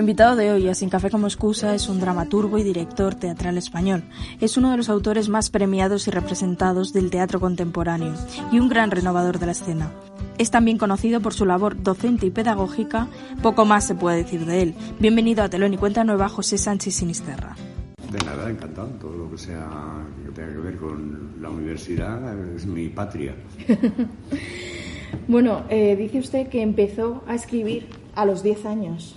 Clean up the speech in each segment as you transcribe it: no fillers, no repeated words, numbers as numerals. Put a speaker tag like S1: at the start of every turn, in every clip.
S1: invitado de hoy a Sin Café como Excusa es un dramaturgo y director teatral español. Es uno de los autores más premiados y representados del teatro contemporáneo y un gran renovador de la escena. Es también conocido por su labor docente y pedagógica. Poco más se puede decir de él. Bienvenido a Telón y Cuenta Nueva, José Sánchez Sinisterra.
S2: De nada, encantado. Todo lo que tenga que ver con la universidad es mi patria.
S1: Bueno, dice usted que empezó a escribir a los 10 años.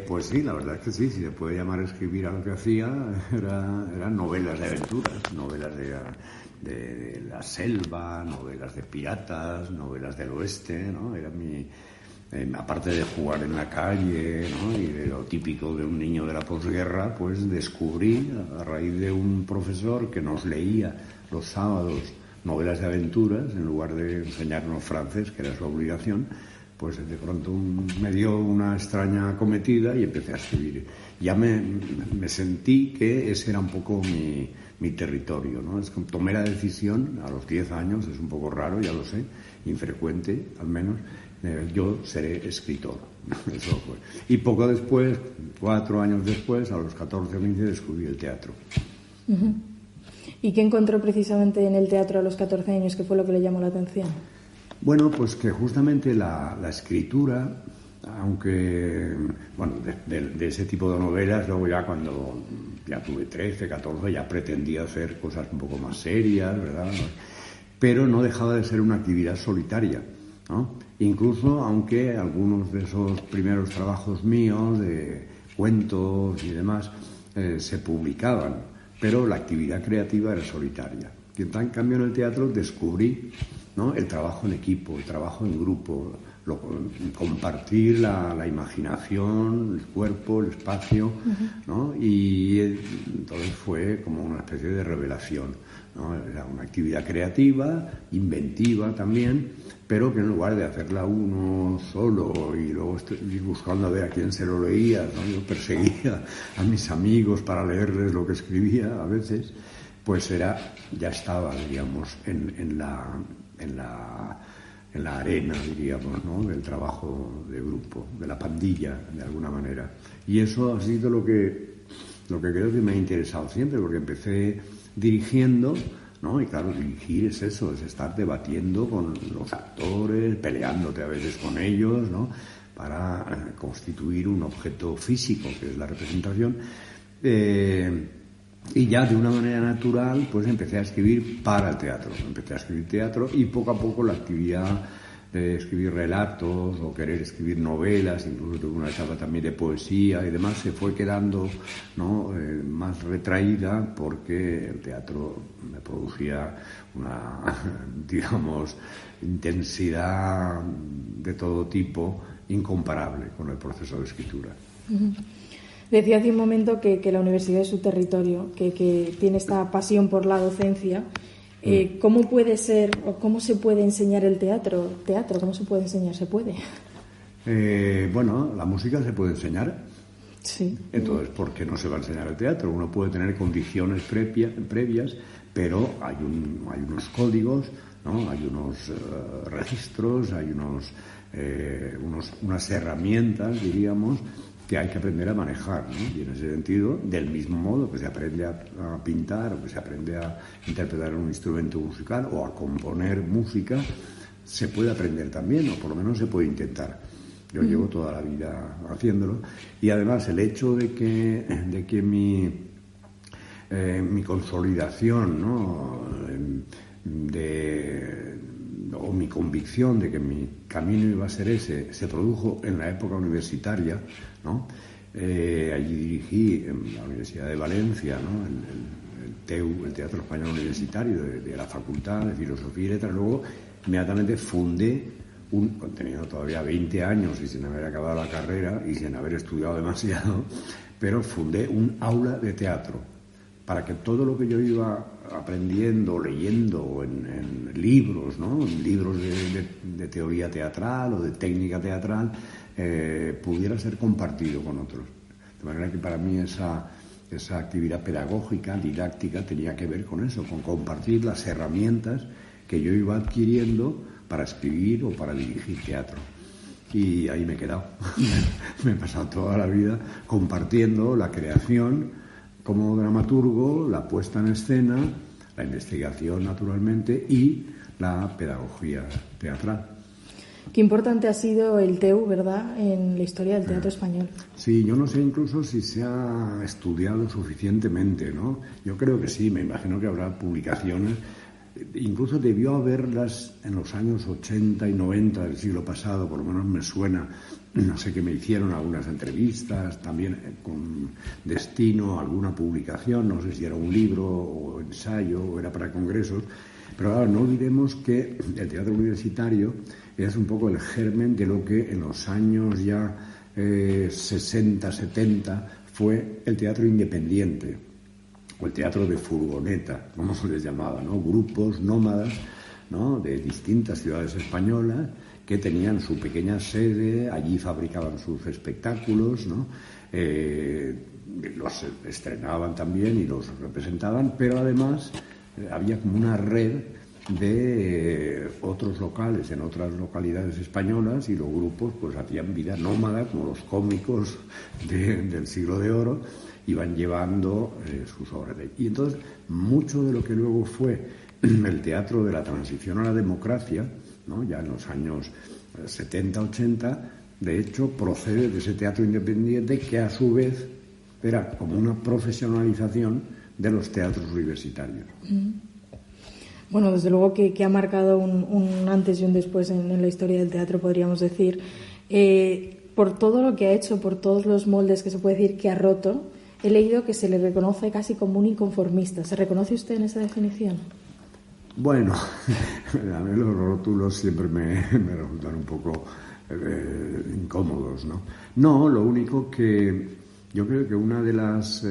S2: Pues sí, la verdad es que sí, si se puede llamar escribir a lo que hacía, eran novelas de aventuras, novelas de la selva, novelas de piratas, novelas del oeste, ¿no? Era aparte de jugar en la calle, ¿no? Y de lo típico de un niño de la posguerra, pues descubrí, a raíz de un profesor que nos leía los sábados novelas de aventuras, en lugar de enseñarnos francés, que era su obligación, pues de pronto me dio una extraña acometida y empecé a escribir. Ya me sentí que ese era un poco mi territorio, ¿no? Es que tomé la decisión a los 10 años, es un poco raro, ya lo sé, infrecuente al menos, yo seré escritor. Eso fue. Y poco después, 4 años después, a los 14 o 15, descubrí el teatro.
S1: Uh-huh. ¿Y qué encontró precisamente en el teatro a los 14 años? ¿Qué fue lo que le llamó la atención?
S2: Bueno, pues que justamente la escritura, aunque, bueno, de ese tipo de novelas, luego ya cuando ya tuve 13, 14, ya pretendía hacer cosas un poco más serias, ¿verdad? Pero no dejaba de ser una actividad solitaria, ¿no? Incluso aunque algunos de esos primeros trabajos míos, de cuentos y demás, se publicaban, pero la actividad creativa era solitaria. Y en cambio en el teatro descubrí, ¿no?, el trabajo en equipo, el trabajo en grupo, compartir la imaginación, el cuerpo, el espacio, ¿no? Y entonces fue como una especie de revelación, ¿no? Era una actividad creativa, inventiva también, pero que en lugar de hacerla uno solo y luego ir buscando a ver a quién se lo leía, ¿no? Yo perseguía a mis amigos para leerles lo que escribía a veces, pues ya estaba, diríamos, en la arena, diríamos, ¿no?, del trabajo de grupo, de la pandilla, de alguna manera. Y eso ha sido lo que creo que me ha interesado siempre, porque empecé dirigiendo, ¿no? Y claro, dirigir es eso, es estar debatiendo con los actores, peleándote a veces con ellos, ¿no?, para constituir un objeto físico, que es la representación. Y ya de una manera natural, pues empecé a escribir para el teatro. Empecé a escribir teatro y poco a poco la actividad de escribir relatos o querer escribir novelas, incluso tuve una etapa también de poesía y demás, se fue quedando, ¿no?, más retraída, porque el teatro me producía una, digamos, intensidad de todo tipo incomparable con el proceso de escritura.
S1: Uh-huh. Decía hace un momento que la universidad es su territorio, que tiene esta pasión por la docencia. ¿Cómo puede ser o cómo se puede enseñar el teatro? ¿Cómo se puede enseñar? ¿Se puede?
S2: Bueno, la música se puede enseñar.
S1: Sí.
S2: Entonces, ¿por qué no se va a enseñar el teatro? Uno puede tener condiciones previas, pero hay unos códigos, ¿no? Hay unos registros, hay unas herramientas, diríamos, que hay que aprender a manejar, ¿no? Y en ese sentido, del mismo modo que se aprende a pintar, o que se aprende a interpretar un instrumento musical o a componer música, se puede aprender también, o por lo menos se puede intentar. Yo llevo toda la vida haciéndolo, y además el hecho de que mi consolidación, ¿no?, o mi convicción de que mi camino iba a ser ese, se produjo en la época universitaria, ¿no? Allí dirigí en la Universidad de Valencia, ¿no?, el TEU, el Teatro Español Universitario de la Facultad de Filosofía y Letras. Luego inmediatamente fundé teniendo todavía 20 años y sin haber acabado la carrera y sin haber estudiado demasiado, pero fundé un aula de teatro para que todo lo que yo iba aprendiendo, leyendo en libros, ¿no?, en libros de teoría teatral o de técnica teatral, pudiera ser compartido con otros. De manera que para mí esa actividad pedagógica, didáctica, tenía que ver con eso, con compartir las herramientas que yo iba adquiriendo para escribir o para dirigir teatro. y ahí me he quedado. Me he pasado toda la vida compartiendo la creación como dramaturgo, la puesta en escena, la investigación naturalmente y la pedagogía teatral.
S1: Qué importante ha sido el TEU, ¿verdad?, en la historia del teatro español.
S2: Sí, yo no sé incluso si se ha estudiado suficientemente, ¿no? Yo creo que sí, me imagino que habrá publicaciones. Incluso debió haberlas en los años 80 y 90 del siglo pasado, por lo menos me suena, no sé, que me hicieron algunas entrevistas, también con destino a alguna publicación, no sé si era un libro o ensayo o era para congresos, pero ahora no olvidemos que el teatro universitario es un poco el germen de lo que en los años ya 60, 70 fue el teatro independiente, o el teatro de furgoneta, como se les llamaba, ¿no? Grupos nómadas, ¿no?, de distintas ciudades españolas que tenían su pequeña sede, allí fabricaban sus espectáculos, ¿no? Los estrenaban también y los representaban, pero además había como una red de otros locales en otras localidades españolas y los grupos pues hacían vida nómada, como los cómicos del siglo de oro, iban llevando sus obras. Y entonces mucho de lo que luego fue el teatro de la transición a la democracia, ¿no?, ya en los años 70-80, de hecho procede de ese teatro independiente que a su vez era como una profesionalización de los teatros universitarios.
S1: Bueno, desde luego que ha marcado un antes y un después en la historia del teatro, podríamos decir. Por todo lo que ha hecho, por todos los moldes que se puede decir que ha roto, he leído que se le reconoce casi como un inconformista. ¿Se reconoce usted en esa definición?
S2: Bueno, a mí los rótulos siempre me resultan un poco incómodos, ¿no? No, lo único que yo creo que una de las...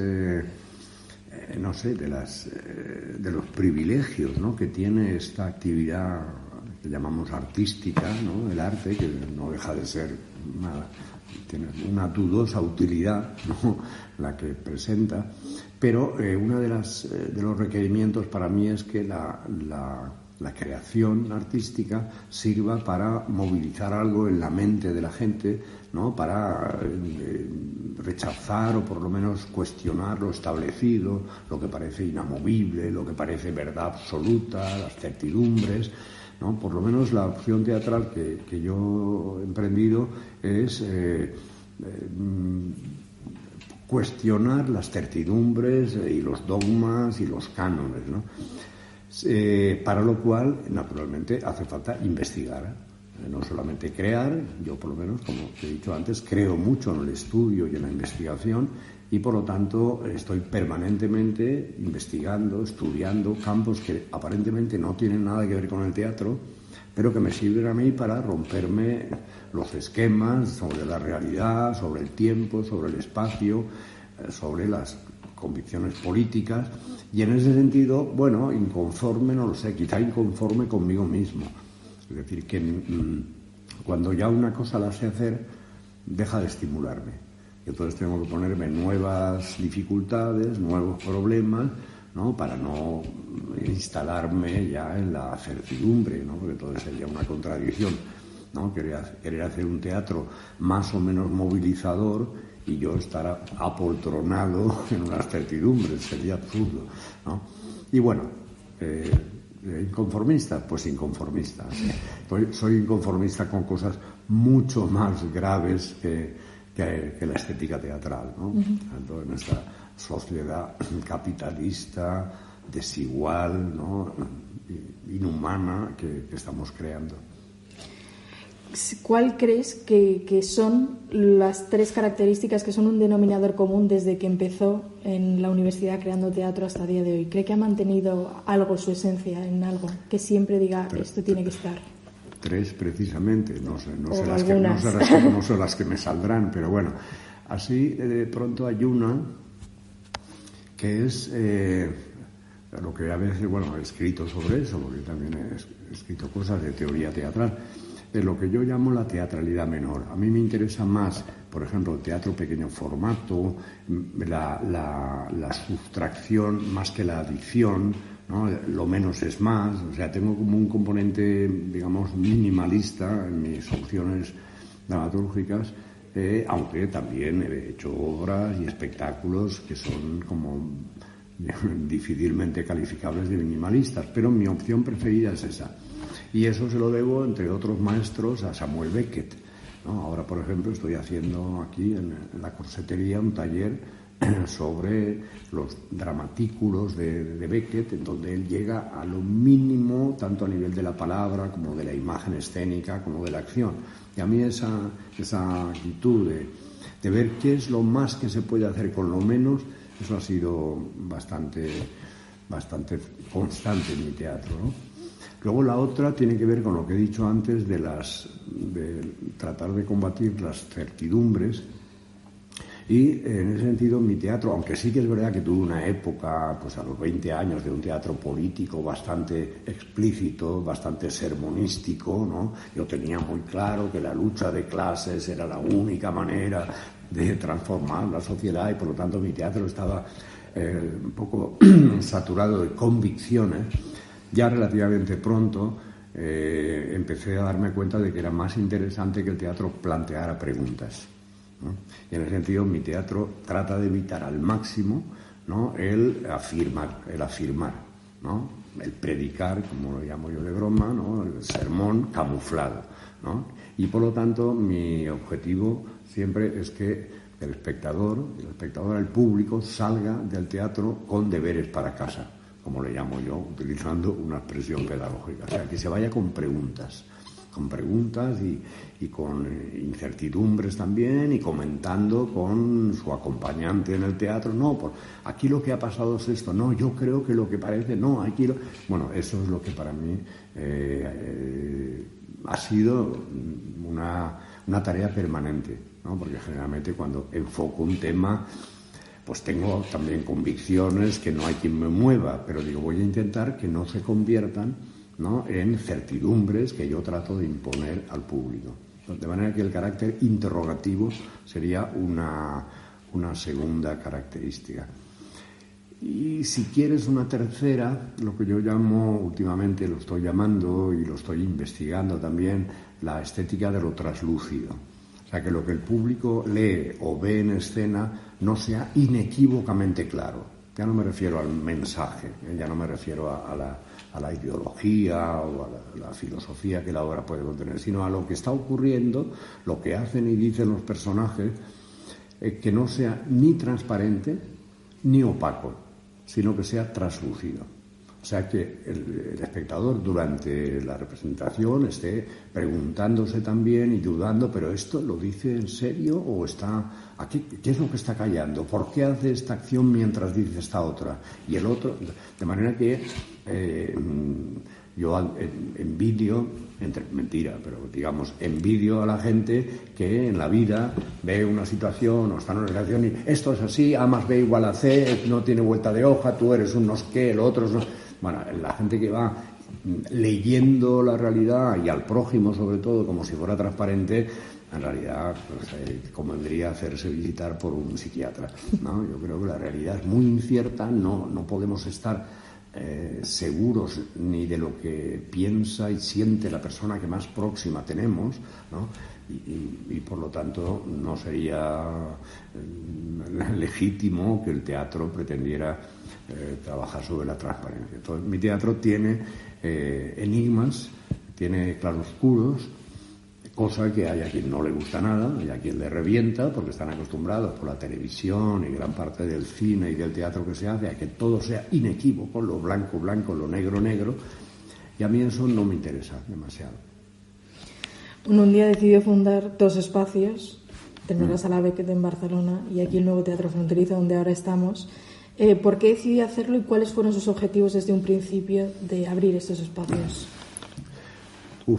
S2: no sé, de los privilegios, ¿no?, que tiene esta actividad que llamamos artística, ¿no?, el arte, que no deja de ser tiene una dudosa utilidad, ¿no?, la que presenta, pero uno de los requerimientos para mí es que la creación artística sirva para movilizar algo en la mente de la gente, ¿no?, para rechazar o por lo menos cuestionar lo establecido, lo que parece inamovible, lo que parece verdad absoluta, las certidumbres, ¿no? Por lo menos la opción teatral que yo he emprendido es cuestionar las certidumbres y los dogmas y los cánones, ¿no? Para lo cual, naturalmente, hace falta investigar, no solamente crear. Yo, por lo menos, como te he dicho antes, creo mucho en el estudio y en la investigación y, por lo tanto, estoy permanentemente investigando, estudiando campos que aparentemente no tienen nada que ver con el teatro, pero que me sirven a mí para romperme los esquemas sobre la realidad, sobre el tiempo, sobre el espacio, sobre las convicciones políticas, y en ese sentido, bueno, inconforme, no lo sé, quizá inconforme conmigo mismo. Es decir, que cuando ya una cosa la sé hacer, deja de estimularme. Entonces tengo que ponerme nuevas dificultades, nuevos problemas, ¿no?, para no instalarme ya en la certidumbre, ¿no?, porque entonces sería una contradicción, ¿no?, querer hacer un teatro más o menos movilizador y yo estar apoltronado en unas certidumbres, sería absurdo, ¿no? Y bueno, ¿inconformista? Pues inconformista. Soy inconformista con cosas mucho más graves que la estética teatral, ¿no? Tanto en esta sociedad capitalista, desigual, ¿no?, inhumana que estamos creando.
S1: ¿Cuál crees que son las tres características que son un denominador común desde que empezó en la universidad creando teatro hasta el día de hoy? ¿Cree que ha mantenido algo, su esencia en algo, que siempre diga esto tiene que estar?
S2: Tres precisamente, no sé las que me saldrán, pero bueno, así de pronto hay una que es lo que a veces, bueno, he escrito sobre eso, porque también he escrito cosas de teoría teatral, de lo que yo llamo la teatralidad menor. A mí me interesa más, por ejemplo, el teatro pequeño formato, la sustracción más que la adición, ¿no? Lo menos es más. O sea, tengo como un componente, digamos, minimalista en mis opciones dramatúrgicas, aunque también he hecho obras y espectáculos que son como difícilmente calificables de minimalistas, pero mi opción preferida es esa. Y eso se lo debo, entre otros maestros, a Samuel Beckett, ¿no? Ahora, por ejemplo, estoy haciendo aquí en la Corsetería un taller sobre los dramatículos de Beckett, en donde él llega a lo mínimo, tanto a nivel de la palabra como de la imagen escénica, como de la acción. Y a mí esa actitud de ver qué es lo más que se puede hacer con lo menos, eso ha sido bastante constante en mi teatro, ¿no? Luego la otra tiene que ver con lo que he dicho antes de tratar de combatir las certidumbres. Y en ese sentido mi teatro, aunque sí que es verdad que tuve una época, pues a los 20 años, de un teatro político bastante explícito, bastante sermonístico, ¿no? Yo tenía muy claro que la lucha de clases era la única manera de transformar la sociedad y por lo tanto mi teatro estaba un poco saturado de convicciones. Ya relativamente pronto empecé a darme cuenta de que era más interesante que el teatro planteara preguntas, ¿no? Y en ese sentido mi teatro trata de evitar al máximo, ¿no?, el afirmar, ¿no?, el predicar, como lo llamo yo de broma, ¿no?, el sermón camuflado, ¿no? Y por lo tanto mi objetivo siempre es que el espectador, el público, salga del teatro con deberes para casa, como le llamo yo, utilizando una expresión pedagógica. O sea, que se vaya con preguntas y con incertidumbres también, y comentando con su acompañante en el teatro. No, aquí lo que ha pasado es esto. No, yo creo que lo que parece, no, aquí lo... Bueno, eso es lo que para mí ha sido una tarea permanente, ¿no? Porque generalmente cuando enfoco un tema, pues tengo también convicciones que no hay quien me mueva, pero digo, voy a intentar que no se conviertan, ¿no?, en certidumbres que yo trato de imponer al público. De manera que el carácter interrogativo sería una segunda característica. Y si quieres una tercera, lo que yo llamo, últimamente lo estoy llamando y lo estoy investigando también, la estética de lo traslúcido. O sea, que lo que el público lee o ve en escena no sea inequívocamente claro. Ya no me refiero al mensaje, ya no me refiero a la ideología o a la filosofía que la obra puede contener, sino a lo que está ocurriendo, lo que hacen y dicen los personajes, que no sea ni transparente ni opaco, sino que sea traslúcido. O sea, que el espectador durante la representación esté preguntándose también y dudando, pero ¿esto lo dice en serio o está aquí? ¿Qué es lo que está callando? ¿Por qué hace esta acción mientras dice esta otra? Y el otro, de manera que yo envidio, mentira, pero digamos, envidio a la gente que en la vida ve una situación o está en una relación y esto es así, A más B igual a C, no tiene vuelta de hoja, tú eres un no sé qué, el otro es no... Bueno, la gente que va leyendo la realidad y al prójimo sobre todo como si fuera transparente, en realidad pues, convendría hacerse visitar por un psiquiatra, ¿no? Yo creo que la realidad es muy incierta, no podemos estar seguros ni de lo que piensa y siente la persona que más próxima tenemos, ¿no? Y por lo tanto no sería legítimo que el teatro pretendiera trabajar sobre la transparencia. Entonces, mi teatro tiene enigmas, tiene claroscuros, cosa que hay a quien no le gusta nada, hay a quien le revienta, porque están acostumbrados por la televisión y gran parte del cine y del teatro que se hace a que todo sea inequívoco, lo blanco, blanco, lo negro, negro, y a mí eso no me interesa demasiado.
S1: Un día decidió fundar dos espacios, tener la Sala Beckett en Barcelona y aquí el nuevo Teatro Fronterizo, donde ahora estamos. ¿Por qué decidió hacerlo y cuáles fueron sus objetivos desde un principio de abrir estos espacios?
S2: No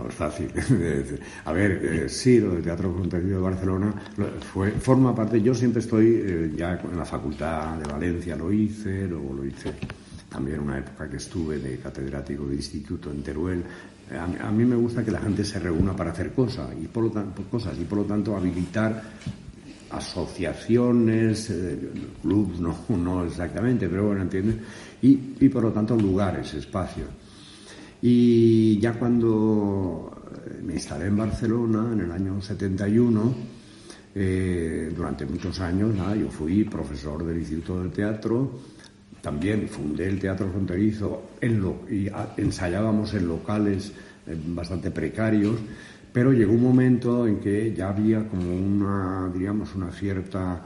S2: es fácil. A ver, sí, lo del Teatro Fronterizo de Barcelona forma parte. Yo siempre estoy, ya en la Facultad de Valencia lo hice, luego lo hice también una época que estuve de catedrático de instituto en Teruel. A mí me gusta que la gente se reúna para hacer cosas y por lo tanto habilitar asociaciones, clubs, no exactamente, pero bueno, ¿entiendes? Y por lo tanto lugares, espacios. Y ya cuando me instalé en Barcelona en el año 71. Durante muchos años, yo fui profesor del Instituto del Teatro. También fundé el Teatro Fronterizo y ensayábamos en locales bastante precarios, pero llegó un momento en que ya había como una cierta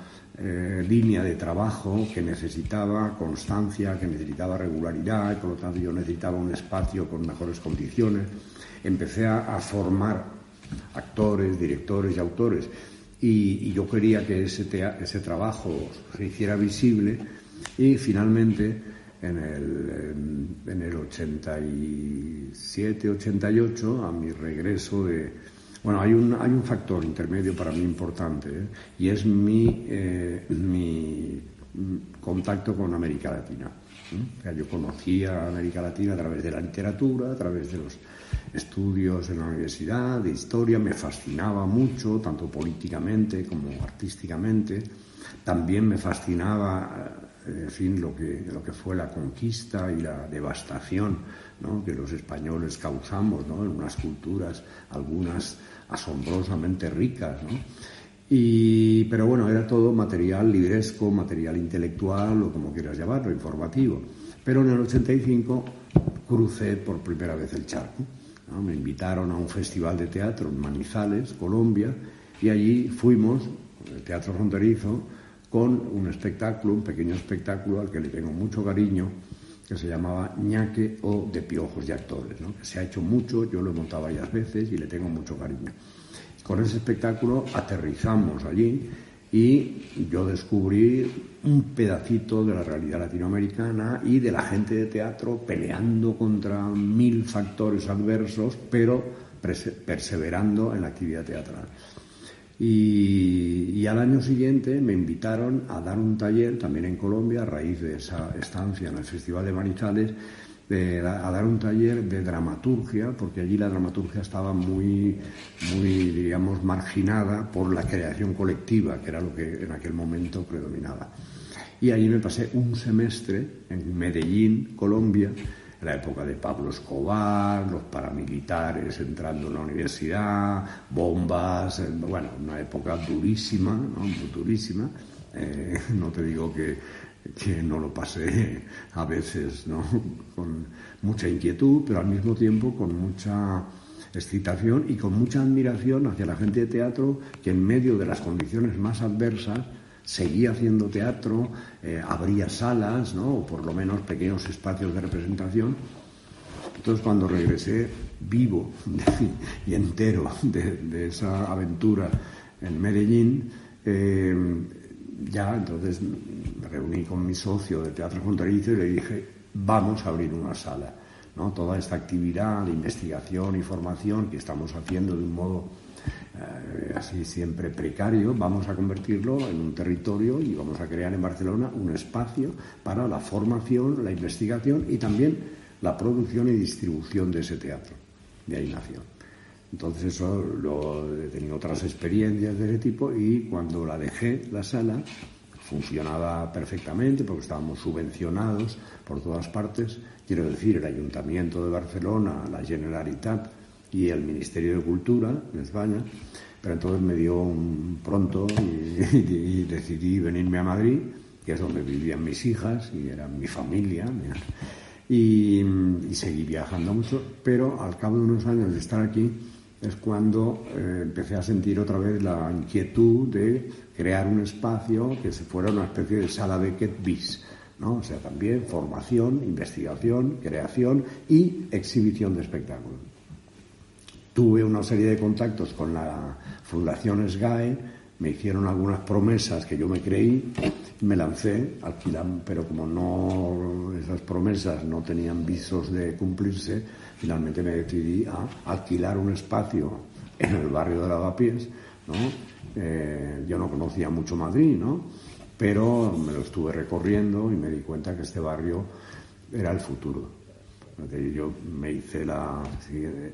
S2: línea de trabajo que necesitaba constancia, que necesitaba regularidad, y por lo tanto yo necesitaba un espacio con mejores condiciones. Empecé a formar actores, directores y autores, y yo quería que ese trabajo se hiciera visible. Y finalmente en el 87, 88, a mi regreso hay un factor intermedio para mí importante, y es mi contacto con América Latina. O sea, yo conocía América Latina a través de la literatura, a través de los estudios en la universidad, de historia. Me fascinaba mucho, tanto políticamente como artísticamente. También me fascinaba, lo que fue la conquista y la devastación, ¿no?, que los españoles causamos, ¿no?, en unas culturas, algunas asombrosamente ricas, ¿no? Pero bueno, era todo material libresco, material intelectual, o como quieras llamarlo, informativo. Pero en el 85 crucé por primera vez el charco, ¿no? Me invitaron a un festival de teatro en Manizales, Colombia, y allí fuimos, el Teatro Fronterizo, con un pequeño espectáculo al que le tengo mucho cariño, que se llamaba Ñaque o de Piojos y Actores, ¿no? Que se ha hecho mucho, yo lo he montado varias veces y le tengo mucho cariño. Con ese espectáculo aterrizamos allí y yo descubrí un pedacito de la realidad latinoamericana y de la gente de teatro peleando contra 1000 factores adversos, pero perseverando en la actividad teatral. Y al año siguiente me invitaron a dar un taller también en Colombia, a raíz de esa estancia en el Festival de Manizales, a dar un taller de dramaturgia, porque allí la dramaturgia estaba muy, digamos, marginada por la creación colectiva, que era lo que en aquel momento predominaba. Y allí me pasé un semestre en Medellín, Colombia, en la época de Pablo Escobar, los paramilitares entrando en la universidad, bombas, una época durísima, ¿no?, muy durísima. No te digo que no lo pasé a veces, ¿no?, con mucha inquietud, pero al mismo tiempo con mucha excitación y con mucha admiración hacia la gente de teatro que en medio de las condiciones más adversas seguía haciendo teatro, abría salas, ¿no?, o por lo menos pequeños espacios de representación. Entonces, cuando regresé vivo y entero de esa aventura en Medellín, entonces me reuní con mi socio de Teatro Fronterizo y le dije, vamos a abrir una sala, ¿no? Toda esta actividad de investigación y formación que estamos haciendo de un modo así siempre precario, vamos a convertirlo en un territorio y vamos a crear en Barcelona un espacio para la formación, la investigación y también la producción y distribución de ese teatro. De ahí nació. Entonces he tenido otras experiencias de ese tipo, y cuando la dejé, la sala, funcionaba perfectamente porque estábamos subvencionados por todas partes. Quiero decir, el Ayuntamiento de Barcelona, la Generalitat y el Ministerio de Cultura de España. Pero entonces me dio pronto y decidí venirme a Madrid, que es donde vivían mis hijas y era mi familia, y seguí viajando mucho. Pero al cabo de unos años de estar aquí es cuando empecé a sentir otra vez la inquietud de crear un espacio que se fuera una especie de sala Beckett bis, ¿no? O sea, también formación, investigación, creación y exhibición de espectáculos. Tuve una serie de contactos con la Fundación SGAE, me hicieron algunas promesas que yo me creí, me lancé, pero como esas promesas no tenían visos de cumplirse, finalmente me decidí a alquilar un espacio en el barrio de Lavapiés, ¿no? Yo no conocía mucho Madrid, ¿no?, pero me lo estuve recorriendo y me di cuenta que este barrio era el futuro. Yo me hice la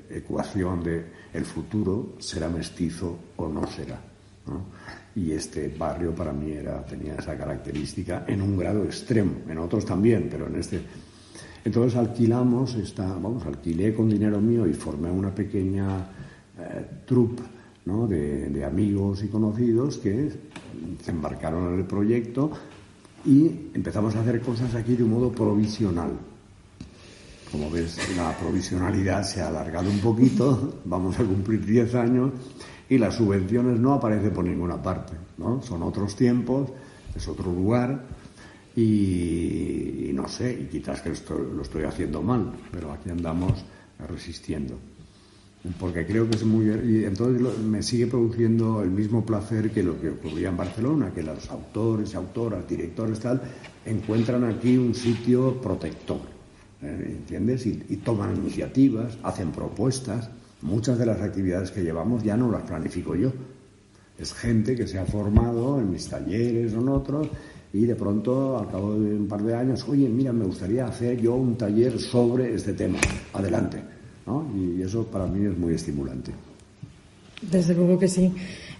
S2: ecuación de el futuro será mestizo o no será, ¿no? Y este barrio para mí tenía esa característica en un grado extremo, en otros también, pero en este Entonces alquilé con dinero mío y formé una pequeña troupe, ¿no?, de amigos y conocidos que se embarcaron en el proyecto y empezamos a hacer cosas aquí de un modo provisional. Como ves, la provisionalidad se ha alargado un poquito, vamos a cumplir 10 años y las subvenciones no aparecen por ninguna parte, ¿no? Son otros tiempos, es otro lugar y no sé, y quizás que lo estoy haciendo mal, pero aquí andamos resistiendo. Porque creo que es muy... Y entonces me sigue produciendo el mismo placer que lo que ocurría en Barcelona, que los autores, autoras, directores, tal, encuentran aquí un sitio protector, ¿entiendes? Y toman iniciativas, hacen propuestas. Muchas de las actividades que llevamos ya no las planifico yo. Es gente que se ha formado en mis talleres o en otros y de pronto, al cabo de un par de años, oye, mira, me gustaría hacer yo un taller sobre este tema. Adelante, ¿no? Y eso para mí es muy estimulante.
S1: Desde luego que sí.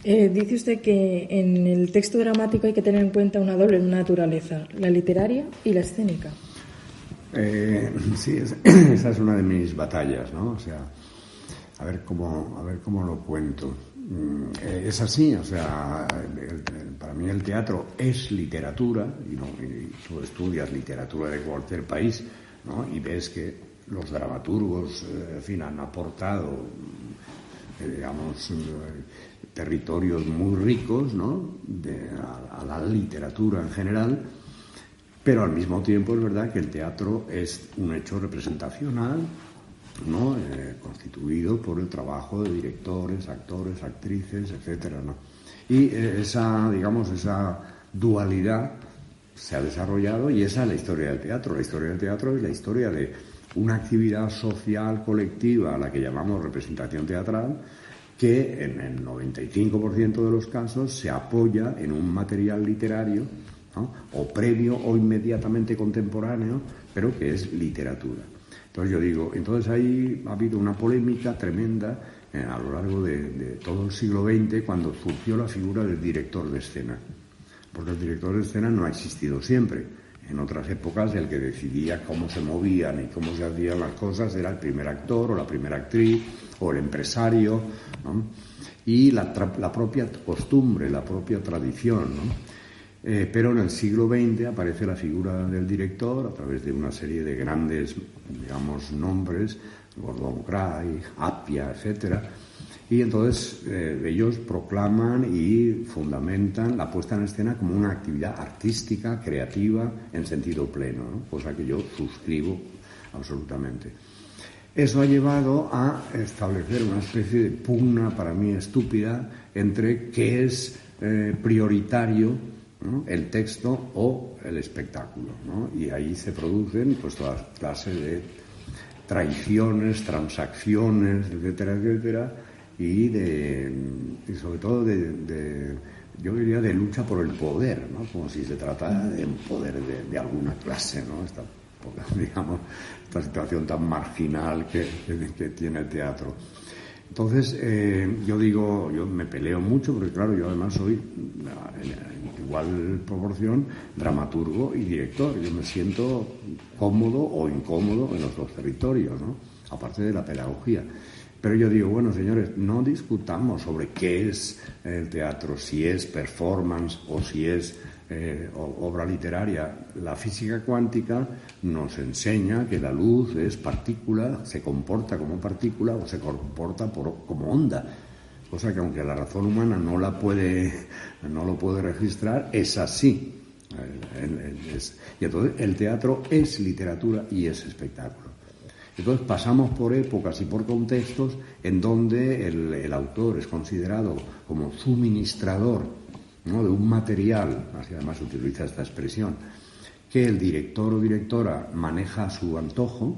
S1: Dice usted que en el texto dramático hay que tener en cuenta una doble naturaleza, la literaria y la escénica.
S2: Sí, esa es una de mis batallas, ¿no? O sea, a ver cómo lo cuento. Es así, o sea, para mí el teatro es literatura, y tú estudias literatura de cualquier país, ¿no? Y ves que los dramaturgos, en fin, han aportado, digamos, territorios muy ricos, ¿no?, a la literatura en general, pero al mismo tiempo es verdad que el teatro es un hecho representacional, ¿no?, constituido por el trabajo de directores, actores, actrices, etcétera, ¿no? Y esa dualidad se ha desarrollado y esa es la historia del teatro. La historia del teatro es la historia de una actividad social colectiva a la que llamamos representación teatral, que en el 95% de los casos se apoya en un material literario, ¿no?, o previo o inmediatamente contemporáneo, pero que es literatura. Entonces yo digo, entonces ahí ha habido una polémica tremenda a lo largo de todo el siglo XX cuando surgió la figura del director de escena. Porque el director de escena no ha existido siempre. En otras épocas el que decidía cómo se movían y cómo se hacían las cosas era el primer actor o la primera actriz o el empresario, ¿no? Y la propia costumbre, la propia tradición, ¿no? Pero en el siglo XX aparece la figura del director a través de una serie de grandes, digamos, nombres, Gordon Gray, Appia, etcétera, y entonces ellos proclaman y fundamentan la puesta en escena como una actividad artística, creativa, en sentido pleno, ¿no? Cosa que yo suscribo absolutamente. Eso ha llevado a establecer una especie de pugna para mí estúpida entre qué es prioritario, ¿no?, el texto o el espectáculo, ¿no? Y ahí se producen pues todas clases de traiciones, transacciones, etcétera, etcétera, y sobre todo yo diría de lucha por el poder, ¿no?, como si se tratara de un poder de alguna clase, ¿no? Esta situación tan marginal que tiene el teatro. Entonces, yo me peleo mucho, porque claro, yo además soy, en igual proporción, dramaturgo y director. Yo me siento cómodo o incómodo en los dos territorios, ¿no?, aparte de la pedagogía. Pero yo digo, bueno, señores, no discutamos sobre qué es el teatro, si es performance o si es obra literaria. La física cuántica nos enseña que la luz es partícula, se comporta como partícula o se comporta como onda, cosa que aunque la razón humana no lo puede registrar, es así. Y entonces el teatro es literatura y es espectáculo. Entonces pasamos por épocas y por contextos en donde el autor es considerado como suministrador, ¿no?, de un material, así además se utiliza esta expresión, que el director o directora maneja a su antojo,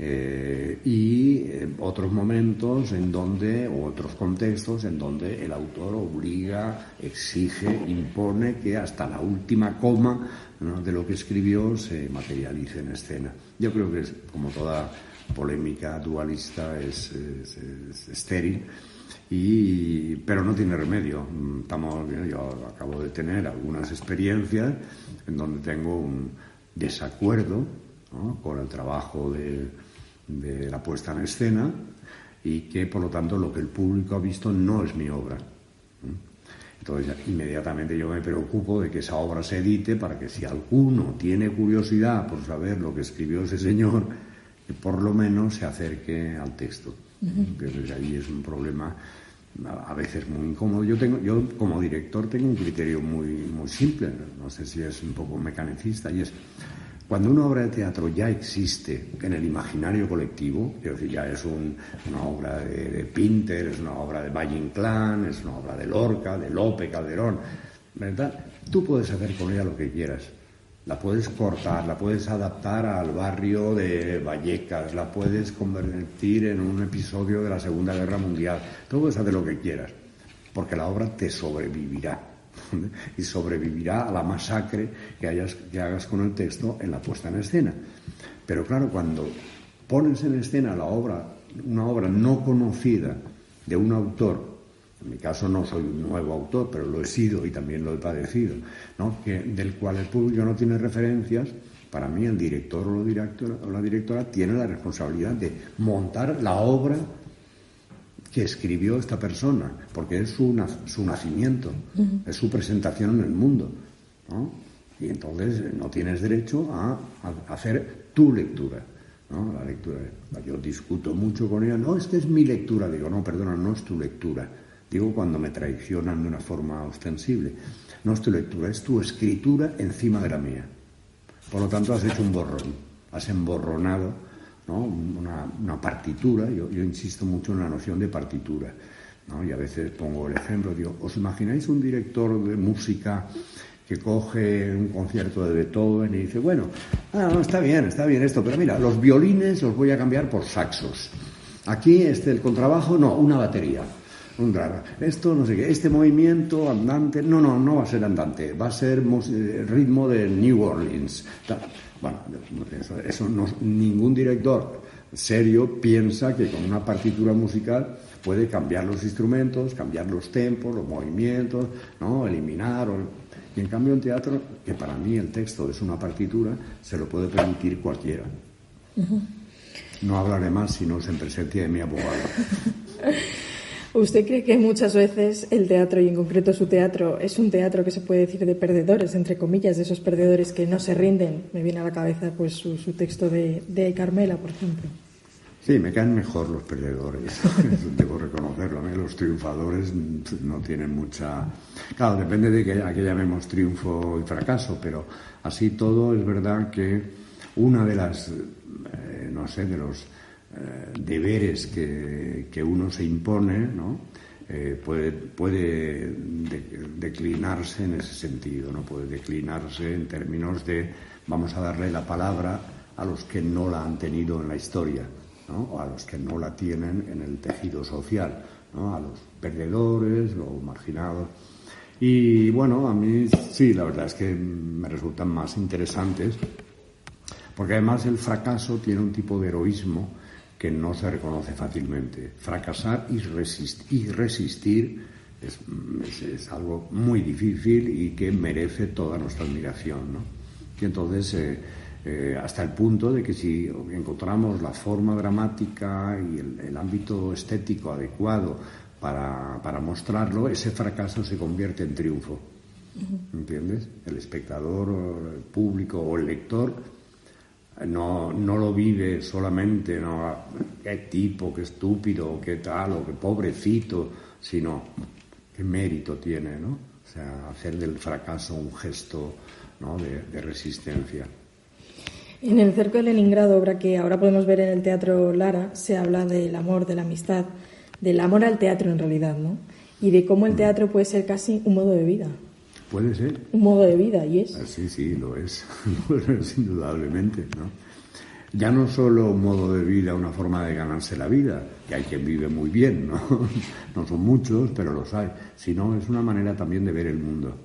S2: y otros momentos o otros contextos en donde el autor obliga, exige, impone que hasta la última coma, ¿no?, de lo que escribió se materialice en escena. Yo creo que como toda polémica dualista es estéril, pero no tiene remedio. Yo acabo de tener algunas experiencias en donde tengo un desacuerdo ¿no?, con el trabajo de la puesta en escena, y que por lo tanto lo que el público ha visto no es mi obra. Entonces inmediatamente yo me preocupo de que esa obra se edite, para que si alguno tiene curiosidad por saber lo que escribió ese señor, que por lo menos se acerque al texto. Desde ahí es un problema a veces muy incómodo. Yo como director tengo un criterio muy simple, no sé si es un poco mecanicista, y es: cuando una obra de teatro ya existe en el imaginario colectivo, es decir, ya es una obra de Pinter, es una obra de Valle Inclán, es una obra de Lorca, de Lope, Calderón, ¿verdad?, tú puedes hacer con ella lo que quieras. La puedes cortar, la puedes adaptar al barrio de Vallecas, la puedes convertir en un episodio de la Segunda Guerra Mundial. Tú puedes hacer lo que quieras, porque la obra te sobrevivirá. Y sobrevivirá a la masacre que hagas con el texto en la puesta en escena. Pero claro, cuando pones en escena una obra no conocida de un autor, en mi caso no soy un nuevo autor, pero lo he sido y también lo he padecido, ¿no?, del cual el público no tiene referencias, para mí el director o la directora tiene la responsabilidad de montar la obra que escribió esta persona, porque es su nacimiento, es su presentación en el mundo, ¿no? Y entonces no tienes derecho a hacer tu lectura, ¿no? La lectura. Yo discuto mucho con ella: no, es que es mi lectura. Digo: no, perdona, no es tu lectura. Digo, cuando me traicionan de una forma ostensible. No es tu lectura, es tu escritura encima de la mía. Por lo tanto, has hecho un borrón, has emborronado, ¿no?, una partitura. Yo insisto mucho en la noción de partitura, ¿no? Y a veces pongo el ejemplo, digo: ¿os imagináis un director de música que coge un concierto de Beethoven y dice: bueno, no, está bien esto, pero mira, los violines los voy a cambiar por saxos, aquí el contrabajo, no, una batería, un drama, esto no sé qué, este movimiento andante, no va a ser andante, va a ser ritmo de New Orleans, tal. Bueno, eso no, ningún director serio piensa que con una partitura musical puede cambiar los instrumentos, cambiar los tempos, los movimientos, ¿no?, eliminar. Y en cambio en teatro, que para mí el texto es una partitura, se lo puede permitir cualquiera. No hablaré más si no es en presencia de mi abogado.
S1: ¿Usted cree que muchas veces el teatro, y en concreto su teatro, es un teatro que se puede decir de perdedores, entre comillas, de esos perdedores que no se rinden? Me viene a la cabeza pues su texto de Carmela, por ejemplo.
S2: Sí, me caen mejor los perdedores, debo reconocerlo. Los triunfadores no tienen mucha... Claro, depende de a qué llamemos triunfo y fracaso, pero así todo es verdad que una de las, de los deberes que uno se impone, ¿no?, puede declinarse en ese sentido, ¿no? Puede declinarse en términos de: vamos a darle la palabra a los que no la han tenido en la historia, ¿no?, o a los que no la tienen en el tejido social, ¿no?, a los perdedores, los marginados. Y bueno, a mí sí, la verdad es que me resultan más interesantes, porque además el fracaso tiene un tipo de heroísmo que no se reconoce fácilmente. Fracasar y resistir es algo muy difícil y que merece toda nuestra admiración, ¿no? Y entonces, hasta el punto de que si encontramos la forma dramática y el ámbito estético adecuado para mostrarlo, ese fracaso se convierte en triunfo. ¿Entiendes? El espectador, el público o el lector no lo vive solamente, ¿no?, qué tipo, qué estúpido, qué tal, o qué pobrecito, sino qué mérito tiene, ¿no? O sea, hacer del fracaso un gesto, ¿no?, de resistencia.
S1: En El cerco de Leningrado, obra que ahora podemos ver en el Teatro Lara, se habla del amor, de la amistad, del amor al teatro en realidad, ¿no? Y de cómo el teatro puede ser casi un modo de vida.
S2: Puede ser.
S1: Un modo de vida, ¿y es?
S2: Sí, lo es. Lo es indudablemente, ¿no? Ya no solo un modo de vida, una forma de ganarse la vida, que hay quien vive muy bien, ¿no? No son muchos, pero los hay. Sino es una manera también de ver el mundo.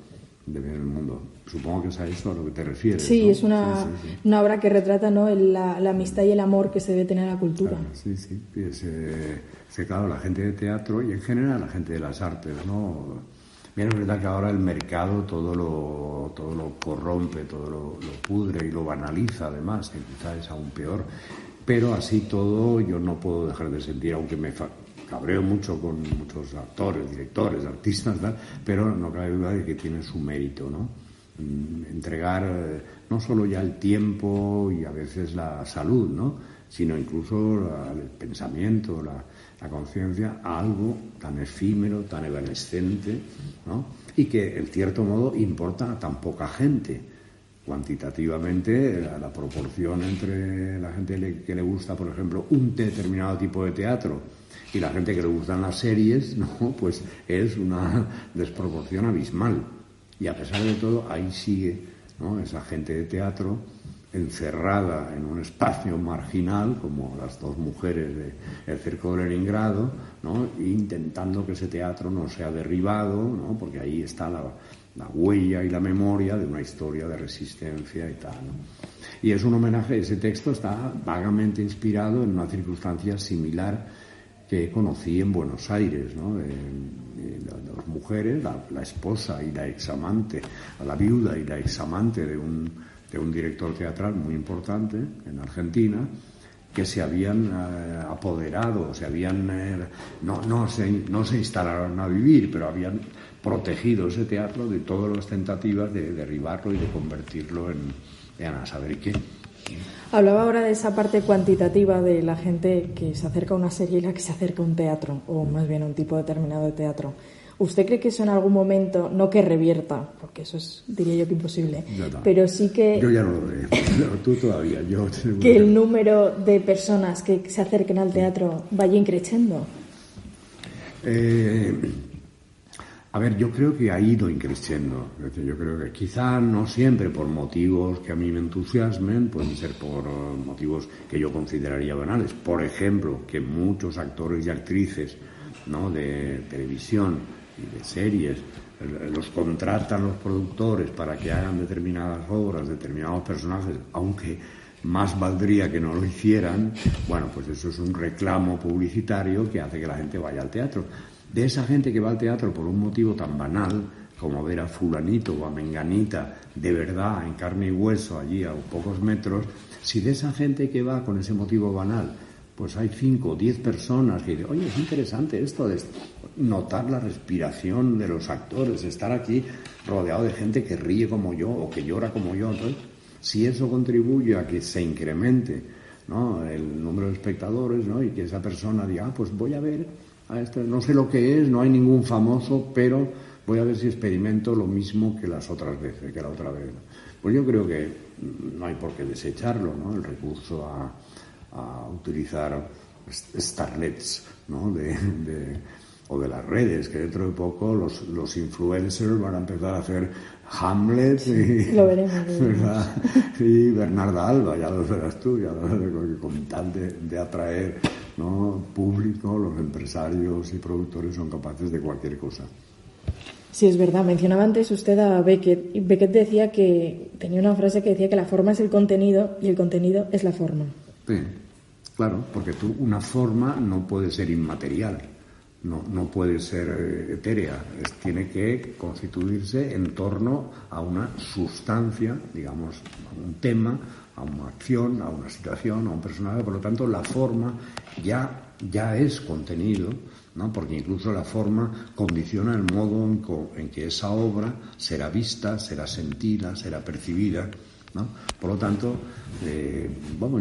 S2: Supongo que es a eso a lo que te refieres.
S1: Sí,
S2: ¿no?
S1: es una obra que retrata, ¿no?, la amistad y el amor que se debe tener a la cultura.
S2: Claro, sí. Claro, la gente de teatro y en general la gente de las artes, ¿no?, Bien, es verdad que ahora el mercado todo lo corrompe, todo lo pudre y lo banaliza, además, que quizás es aún peor. Pero así todo yo no puedo dejar de sentir, aunque me cabreo mucho con muchos actores, directores, artistas, ¿verdad? Pero no cabe duda de que tiene su mérito, ¿no? Entregar no solo ya el tiempo y a veces la salud, ¿no? Sino incluso el pensamiento, la conciencia a algo tan efímero, tan evanescente, ¿no? Y que en cierto modo importa a tan poca gente. Cuantitativamente, la proporción entre la gente que le gusta, por ejemplo, un determinado tipo de teatro y la gente que le gustan las series, ¿no? Pues es una desproporción abismal. Y a pesar de todo, ahí sigue, ¿no?, esa gente de teatro encerrada en un espacio marginal, como las dos mujeres del Circo de Leningrado, ¿no?, intentando que ese teatro no sea derribado, ¿no?, porque ahí está la huella y la memoria de una historia de resistencia y tal, ¿no? Y es un homenaje, ese texto está vagamente inspirado en una circunstancia similar que conocí en Buenos Aires, ¿no? De dos mujeres, la esposa y la examante, la viuda y la examante de un director teatral muy importante en Argentina, que se habían apoderado, se habían no se instalaron a vivir, pero habían protegido ese teatro de todas las tentativas de derribarlo y de convertirlo en a saber qué.
S1: Hablaba ahora de esa parte cuantitativa de la gente que se acerca a una serie y la que se acerca a un teatro, o más bien a un tipo determinado de teatro. ¿Usted cree que eso en algún momento, no que revierta, porque eso es, diría yo, que imposible, pero sí que...
S2: Yo ya no lo veo, pero tú todavía.
S1: Que el número de personas que se acerquen al teatro vaya increciendo?
S2: A ver, yo creo que ha ido increciendo. Yo creo que quizá no siempre por motivos que a mí me entusiasmen, pueden ser por motivos que yo consideraría banales. Por ejemplo, que muchos actores y actrices, ¿no?, de televisión y de series los contratan los productores para que hagan determinadas obras, determinados personajes, aunque más valdría que no lo hicieran. Bueno, pues eso es un reclamo publicitario que hace que la gente vaya al teatro. De esa gente que va al teatro por un motivo tan banal como ver a fulanito o a menganita de verdad en carne y hueso allí a pocos metros, si de esa gente que va con ese motivo banal pues hay 5 o 10 personas que dicen, oye, es interesante esto de notar la respiración de los actores, estar aquí rodeado de gente que ríe como yo o que llora como yo. Entonces, si eso contribuye a que se incremente, ¿no?, el número de espectadores, ¿no?, y que esa persona diga, pues voy a ver a esto, no sé lo que es, no hay ningún famoso, pero voy a ver si experimento lo mismo que las otras veces, que la otra vez. Pues yo creo que no hay por qué desecharlo, ¿no?, el recurso a utilizar starlets, ¿no?, o de las redes, que dentro de poco los influencers van a empezar a hacer Hamlet y Bernarda Alba, ya lo verás tú, ya lo verás, con tal de atraer, ¿no?, público, los empresarios y productores son capaces de cualquier cosa.
S1: Sí, es verdad. Mencionaba antes usted a Beckett, y Beckett decía que tenía una frase que decía que la forma es el contenido y el contenido es la forma.
S2: Sí, claro, porque una forma no puede ser inmaterial, no puede ser etérea, tiene que constituirse en torno a una sustancia, digamos, a un tema, a una acción, a una situación, a un personaje. Por lo tanto, la forma ya es contenido, ¿no?, porque incluso la forma condiciona el modo en que esa obra será vista, será sentida, será percibida, ¿no? Por lo tanto,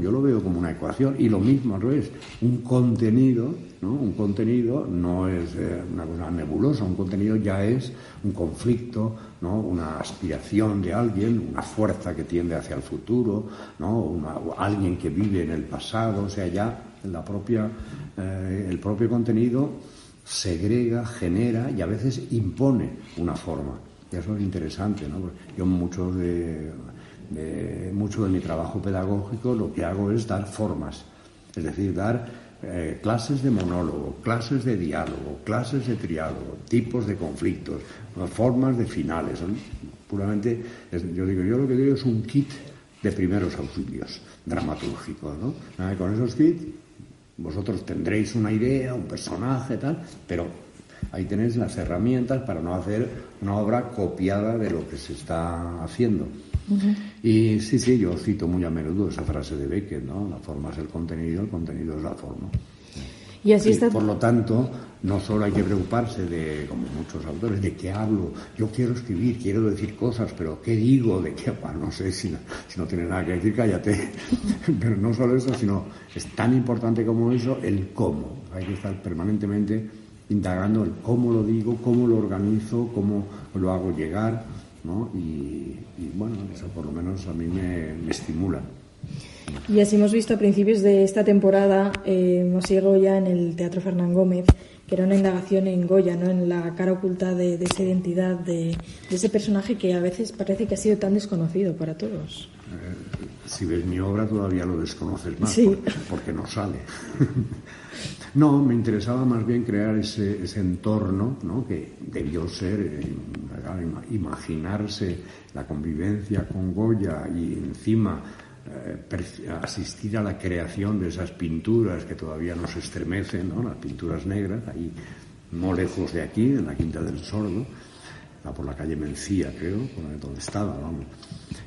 S2: yo lo veo como una ecuación, y lo mismo al revés. Un contenido no es una cosa nebulosa, un contenido ya es un conflicto, ¿no?, una aspiración de alguien, una fuerza que tiende hacia el futuro, ¿no?, alguien que vive en el pasado. O sea, ya el propio contenido segrega, genera y a veces impone una forma. Y eso es interesante, ¿no? Yo mucho de mi trabajo pedagógico lo que hago es dar formas, es decir, dar clases de monólogo, clases de diálogo, clases de triálogo, tipos de conflictos, formas de finales. Son puramente, yo lo que digo es un kit de primeros auxilios dramatúrgicos, ¿no? Con esos kits vosotros tendréis una idea, un personaje, tal, pero ahí tenéis las herramientas para no hacer una obra copiada de lo que se está haciendo. Y sí, yo cito muy a menudo esa frase de Beckett, ¿no? La forma es el contenido es la forma.
S1: Y así está.
S2: Por lo tanto, no solo hay que preocuparse de, como muchos autores, de qué hablo. Yo quiero escribir, quiero decir cosas, pero ¿qué digo? ¿De qué? Bueno, no sé, si no tienes nada que decir, cállate. Pero no solo eso, sino es tan importante como eso el cómo. Hay que estar permanentemente indagando el cómo lo digo, cómo lo organizo, cómo lo hago llegar, ¿no? Y bueno, eso por lo menos a mí me estimula.
S1: Y así hemos visto a principios de esta temporada Mosié Goya en el Teatro Fernán Gómez, que era una indagación en Goya, ¿no? En la cara oculta de esa identidad, de ese personaje que a veces parece que ha sido tan desconocido para todos.
S2: Si ves mi obra todavía lo desconoces más,
S1: sí.
S2: porque no sale. No, me interesaba más bien crear ese entorno, ¿no? Que debió ser, imaginarse la convivencia con Goya y encima asistir a la creación de esas pinturas que todavía nos estremecen, ¿no? Las pinturas negras, ahí no lejos de aquí, en la Quinta del Sordo, por la calle Mencía, creo, donde estaba, vamos.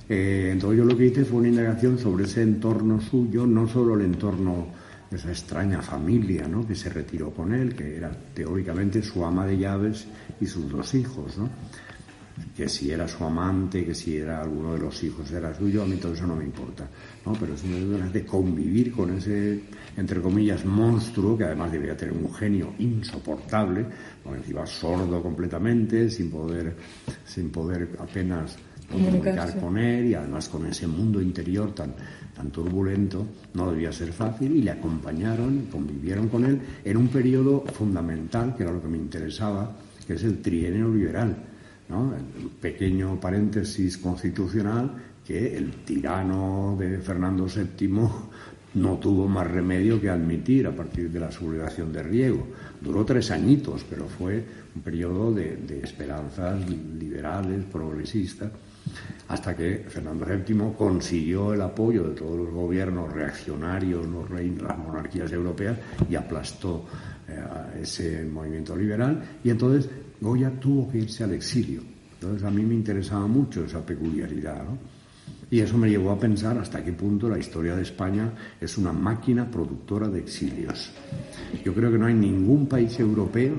S2: Entonces yo lo que hice fue una indagación sobre ese entorno suyo, no solo el entorno de esa extraña familia, ¿no? Que se retiró con él, que era teóricamente su ama de llaves y sus 2 hijos, ¿no? Que si era su amante, que si era alguno de los hijos era suyo, a mí todo eso no me importa, ¿no? Pero simplemente de convivir con ese, entre comillas, monstruo, que además debería tener un genio insoportable, porque encima sordo completamente, sin poder apenas comunicar con él, y además con ese mundo interior tan turbulento, no debía ser fácil, y le acompañaron, convivieron con él en un periodo fundamental, que era lo que me interesaba, que es el trienio liberal, ¿no? El pequeño paréntesis constitucional que el tirano de Fernando VII no tuvo más remedio que admitir a partir de la sublevación de Riego. Duró 3 añitos, pero fue un periodo de esperanzas liberales, progresistas, hasta que Fernando VII consiguió el apoyo de todos los gobiernos reaccionarios, las monarquías europeas, y aplastó ese movimiento liberal, y entonces Goya tuvo que irse al exilio. Entonces a mí me interesaba mucho esa peculiaridad, ¿no? Y eso me llevó a pensar hasta qué punto la historia de España es una máquina productora de exilios. Yo creo que no hay ningún país europeo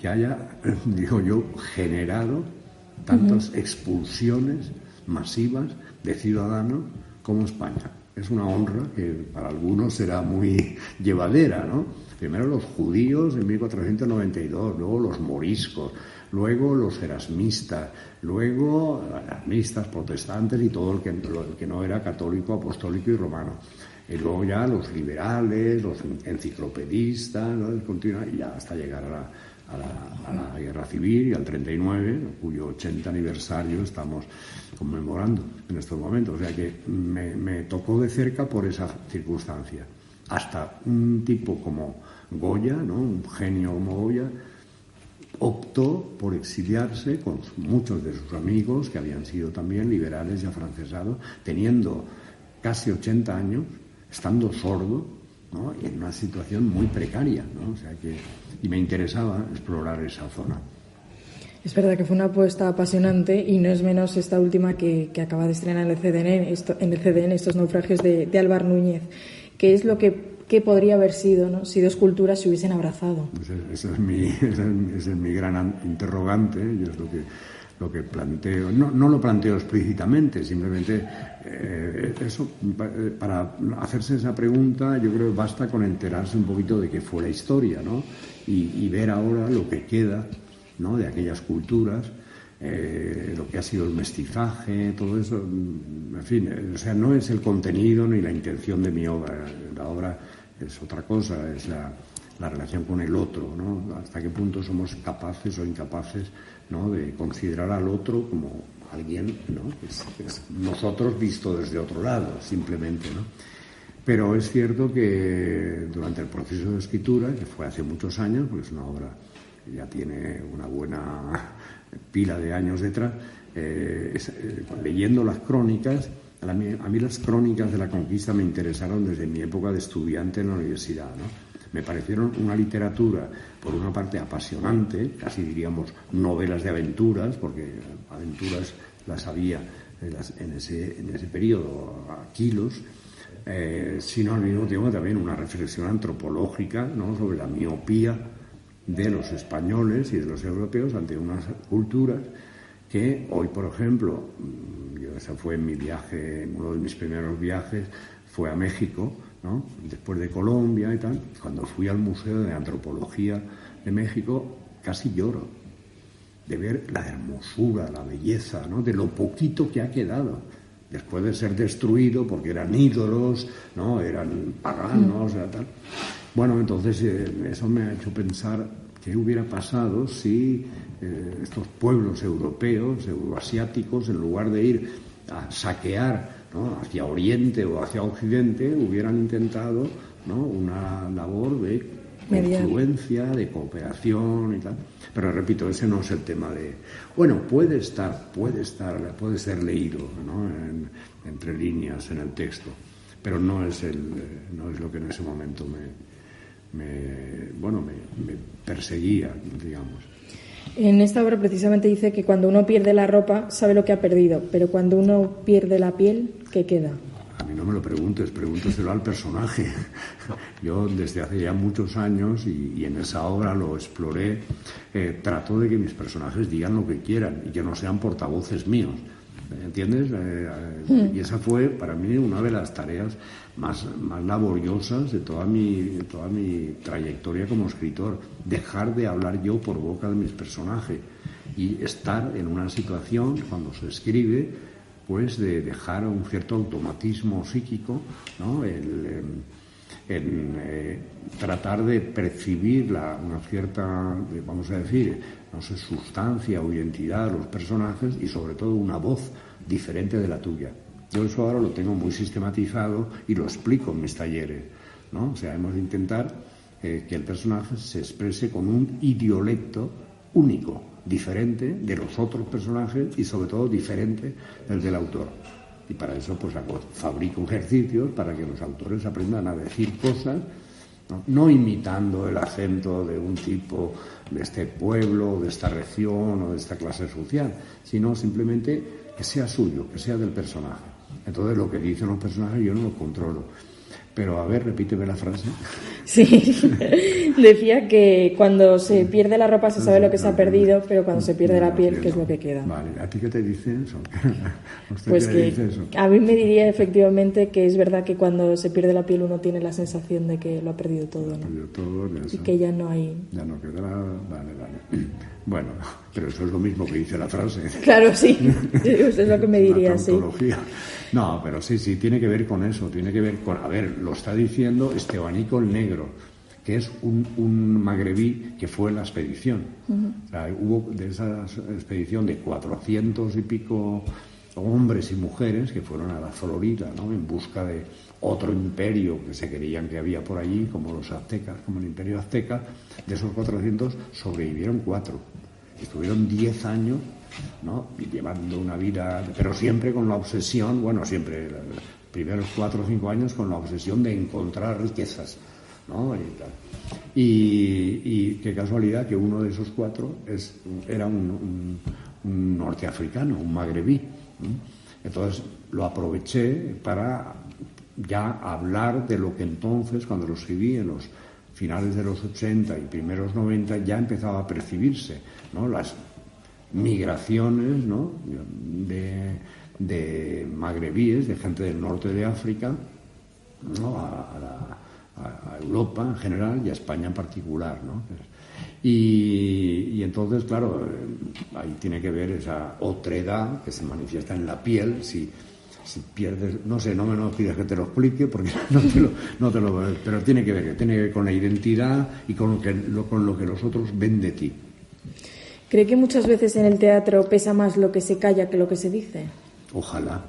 S2: que haya, digo yo, generado tantas expulsiones masivas de ciudadanos como España. Es una honra que para algunos será muy llevadera, ¿no? Primero los judíos en 1492, luego los moriscos, luego los erasmistas, luego erasmistas, protestantes y todo el que no era católico, apostólico y romano. Y luego ya los liberales, los enciclopedistas, ¿no? Y ya hasta llegar a la Guerra Civil y al 39, cuyo 80 aniversario estamos conmemorando en estos momentos. O sea que me tocó de cerca por esa circunstancia. Hasta un tipo como Goya, ¿no? Un genio como Goya, optó por exiliarse con muchos de sus amigos, que habían sido también liberales y afrancesados, teniendo casi 80 años, estando sordo, ¿no? Y en una situación muy precaria, ¿no? O sea que, y me interesaba explorar esa zona.
S1: Es verdad que fue una apuesta apasionante, y no es menos esta última que acaba de estrenar en el CDN, estos naufragios de Álvar Núñez. ¿Qué es lo que podría haber sido, ¿no? Si 2 culturas se hubiesen abrazado?
S2: Ese es mi gran interrogante, y es lo que planteo. No lo planteo explícitamente, simplemente eso, para hacerse esa pregunta, yo creo que basta con enterarse un poquito de qué fue la historia, ¿no? Y ver ahora lo que queda, ¿no? De aquellas culturas, lo que ha sido el mestizaje, todo eso, en fin, o sea, no es el contenido ni la intención de mi obra. La obra es otra cosa, es la relación con el otro, ¿no? Hasta qué punto somos capaces o incapaces, ¿no? De considerar al otro como alguien, ¿no? Es nosotros visto desde otro lado, simplemente, ¿no? Pero es cierto que durante el proceso de escritura, que fue hace muchos años, porque es una obra que ya tiene una buena pila de años detrás, leyendo las crónicas, a mí las crónicas de la conquista me interesaron desde mi época de estudiante en la universidad, ¿no? Me parecieron una literatura, por una parte, apasionante, casi diríamos novelas de aventuras, porque aventuras las había en ese periodo a kilos, sino al mismo tiempo también una reflexión antropológica, ¿no?, sobre la miopía de los españoles y de los europeos ante unas culturas que hoy, por ejemplo, ese fue mi viaje, uno de mis primeros viajes fue a México, ¿no?, después de Colombia y tal. Cuando fui al Museo de Antropología de México, casi lloro de ver la hermosura, la belleza, ¿no?, de lo poquito que ha quedado después de ser destruido porque eran ídolos, ¿no?, eran paganos, tal. Bueno, entonces eso me ha hecho pensar qué hubiera pasado si estos pueblos europeos, euroasiáticos, en lugar de ir a saquear, ¿no?, hacia Oriente o hacia Occidente, hubieran intentado, ¿no?, una labor de influencia, de cooperación y tal. Pero repito, ese no es el tema de... Bueno, puede ser leído, ¿no?, entre líneas en el texto, pero no es lo que en ese momento me perseguía, digamos.
S1: En esta obra precisamente dice que cuando uno pierde la ropa sabe lo que ha perdido, pero cuando uno pierde la piel, ¿qué queda?
S2: A mí no me lo preguntes, pregúnteselo al personaje. Yo desde hace ya muchos años, y en esa obra lo exploré, trato de que mis personajes digan lo que quieran y que no sean portavoces míos. ¿Entiendes? Y esa fue para mí una de las tareas más laboriosas de toda mi trayectoria como escritor. Dejar de hablar yo por boca de mis personajes y estar en una situación, cuando se escribe, pues de dejar un cierto automatismo psíquico, ¿no?, tratar de percibir una cierta, vamos a decir, no sé, sustancia o identidad de los personajes y sobre todo una voz diferente de la tuya. Yo eso ahora lo tengo muy sistematizado y lo explico en mis talleres, ¿no? O sea, hemos de intentar que el personaje se exprese con un idiolecto único, diferente de los otros personajes y sobre todo diferente del autor. Y para eso pues fabrico ejercicios para que los autores aprendan a decir cosas, no imitando el acento de un tipo de este pueblo, de esta región o de esta clase social, sino simplemente que sea suyo, que sea del personaje. Entonces lo que dicen los personajes yo no lo controlo. Pero a ver, repíteme la frase.
S1: Sí, decía que cuando se pierde la ropa se sabe lo que se ha perdido, pero cuando se pierde la piel, ¿qué es lo que queda?
S2: Vale, ¿a ti qué te dice eso?
S1: Pues que a mí me diría efectivamente que es verdad que cuando se pierde la piel uno tiene la sensación de que lo ha perdido todo, ¿no? Y que ya no hay...
S2: Ya no quedará... Vale. Bueno, pero eso es lo mismo que dice la frase.
S1: Claro, sí, eso es lo que me diría, sí.
S2: No, pero sí, tiene que ver con eso, tiene que ver con... A ver, lo está diciendo Estebanico el Negro, que es un magrebí que fue en la expedición. O sea, hubo de esa expedición de 400 y pico hombres y mujeres que fueron a la Florida, ¿no?, en busca de otro imperio que se creían que había por allí, como los aztecas, como el imperio azteca. De esos 400 sobrevivieron 4. Estuvieron 10 años, ¿no?, llevando una vida, pero siempre con la obsesión, siempre, los primeros 4 o 5 años con la obsesión de encontrar riquezas, ¿no?, y qué casualidad que uno de esos 4 era un norteafricano, un magrebí. Entonces lo aproveché para ya hablar de lo que entonces, cuando lo escribí en los finales de los 80 y primeros 90, ya empezaba a percibirse, ¿no?, las migraciones, ¿no?, de magrebíes, de gente del norte de África, ¿no?, a Europa en general y a España en particular, ¿no? Y entonces, claro, ahí tiene que ver esa otredad que se manifiesta en la piel. Si pierdes, no sé, no me lo pidas que te lo explique porque no te lo pero tiene que ver con la identidad y con lo que los otros ven de ti.
S1: ¿Cree que muchas veces en el teatro pesa más lo que se calla que lo que se dice?
S2: Ojalá,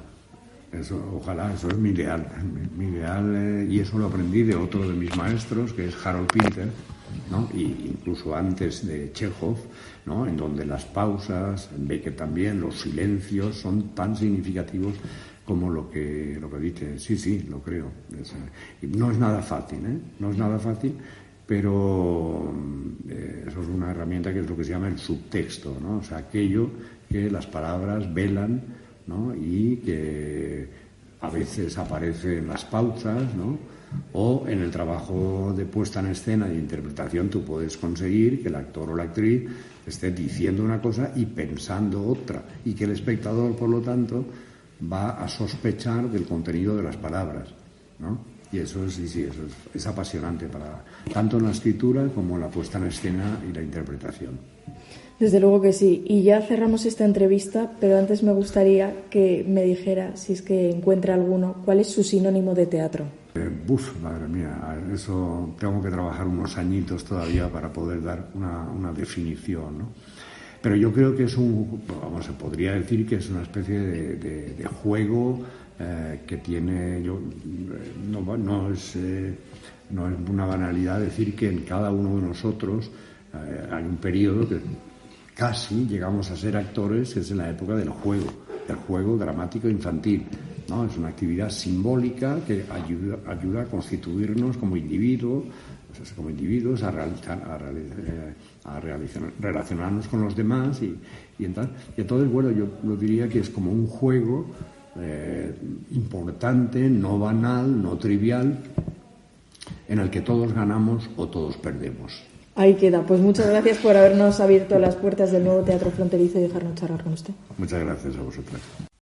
S2: eso es mi ideal, y eso lo aprendí de otro de mis maestros, que es Harold Pinter, ¿no?, y incluso antes de Chekhov, ¿no?, en donde las pausas, Beckett también, los silencios son tan significativos como lo que dice. Sí, lo creo. Y no es nada fácil, no es nada fácil, pero eso es una herramienta que es lo que se llama el subtexto, ¿no? O sea, aquello que las palabras velan, ¿no? Y que a veces aparece en las pausas, ¿no? O en el trabajo de puesta en escena y de interpretación tú puedes conseguir que el actor o la actriz esté diciendo una cosa y pensando otra, y que el espectador, por lo tanto, va a sospechar del contenido de las palabras, ¿no? Y eso es apasionante tanto en la escritura como en la puesta en escena y la interpretación.
S1: Desde luego que sí. Y ya cerramos esta entrevista, pero antes me gustaría que me dijera, si es que encuentra alguno, ¿cuál es su sinónimo de teatro?
S2: Madre mía, eso tengo que trabajar unos añitos todavía para poder dar una definición, ¿no? Pero yo creo que se podría decir que es una especie de juego que tiene, no es una banalidad decir que en cada uno de nosotros hay un periodo que casi llegamos a ser actores, que es en la época del juego dramático infantil, ¿no? Es una actividad simbólica que ayuda a constituirnos como individuos, a relacionarnos con los demás y entonces, bueno, yo lo diría que es como un juego importante, no banal, no trivial, en el que todos ganamos o todos perdemos.
S1: Ahí queda. Pues muchas gracias por habernos abierto las puertas del nuevo Teatro Fronterizo y dejarnos charlar con usted.
S2: Muchas gracias a vosotras.